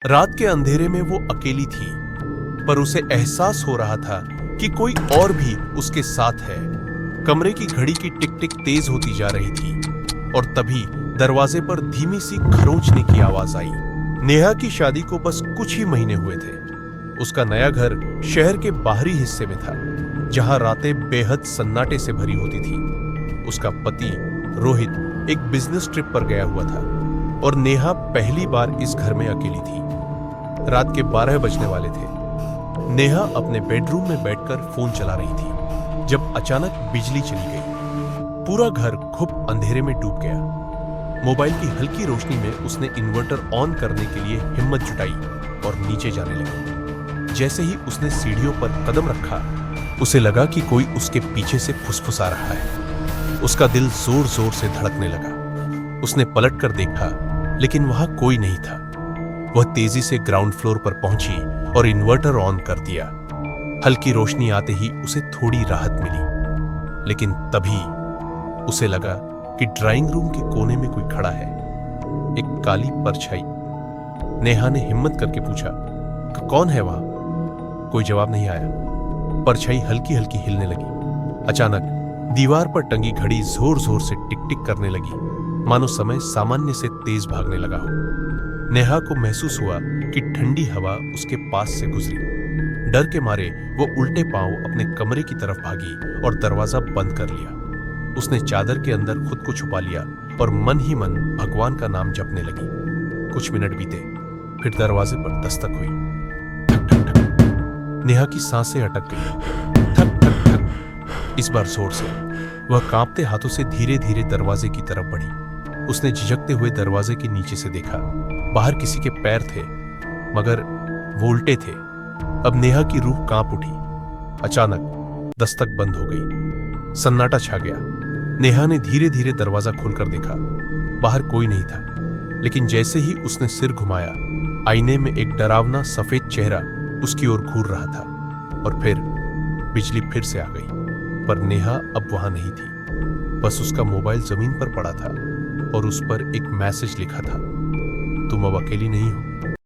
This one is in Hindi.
रात के अंधेरे में वो अकेली थी, पर उसे एहसास हो रहा था कि कोई और भी उसके साथ है। कमरे की घड़ी की टिक टिक तेज होती जा रही थी और तभी दरवाजे पर धीमी सी खरोंचने की आवाज आई। नेहा की शादी को बस कुछ ही महीने हुए थे। उसका नया घर शहर के बाहरी हिस्से में था, जहां रातें बेहद सन्नाटे से भरी होती थी। उसका पति रोहित एक बिजनेस ट्रिप पर गया हुआ था और नेहा पहली बार इस घर में अकेली थी। रात के 12 बजने वाले थे। नेहा अपने बेडरूम में बैठकर फोन चला रही थी जब अचानक बिजली चली गई। पूरा घर घुप अंधेरे में डूब गया। मोबाइल की हल्की रोशनी में उसने इन्वर्टर ऑन करने के लिए हिम्मत जुटाई और नीचे जाने लगी। जैसे ही उसने सीढ़ियों पर कदम रखा, उसे लगा कि कोई उसके पीछे से फुसफुसा रहा है। उसका दिल जोर जोर से धड़कने लगा। उसने पलट कर देखा, लेकिन वहां कोई नहीं था। वह तेजी से ग्राउंड फ्लोर पर पहुंची और इन्वर्टर ऑन कर दिया। हल्की रोशनी आते ही उसे थोड़ी राहत मिली, लेकिन तभी उसे लगा कि ड्राइंग रूम के कोने में कोई खड़ा है, एक काली परछाई। नेहा ने हिम्मत करके पूछा, कौन है वहां? कोई जवाब नहीं आया। परछाई हल्की हल्की हिलने लगी। अचानक दीवार पर टंगी घड़ी जोर जोर से टिक टिक करने लगी, मानो समय सामान्य से तेज भागने लगा हो। नेहा को महसूस हुआ कि ठंडी हवा उसके पास से गुजरी। डर के मारे वो उल्टे पांव अपने कमरे की तरफ भागी और दरवाजा बंद कर लिया। उसने चादर के अंदर खुद को छुपा लिया और मन ही मन भगवान का नाम जपने लगी। कुछ मिनट बीते, फिर दरवाजे पर दस्तक हुई। ठक ठक ठक। नेहा की सांसें अटक गई। ठक ठक ठक। इस बार जोर से। वह कांपते हाथों से धीरे धीरे दरवाजे की तरफ बढ़ी। उसने झिझकते हुए दरवाजे के नीचे से देखा। बाहर किसी के पैर थे, मगर वो उल्टे थे। अब नेहा की रूह कांप उठी। अचानक दस्तक बंद हो गई। सन्नाटा छा गया। नेहा ने धीरे धीरे दरवाजा खोलकर देखा। बाहर कोई नहीं था, लेकिन जैसे ही उसने सिर घुमाया, आईने में एक डरावना सफेद चेहरा उसकी ओर घूर रहा था। और फिर बिजली फिर से आ गई, पर नेहा अब वहां नहीं थी। बस उसका मोबाइल जमीन पर पड़ा था और उस पर एक मैसेज लिखा था, तुम अब अकेली नहीं हो।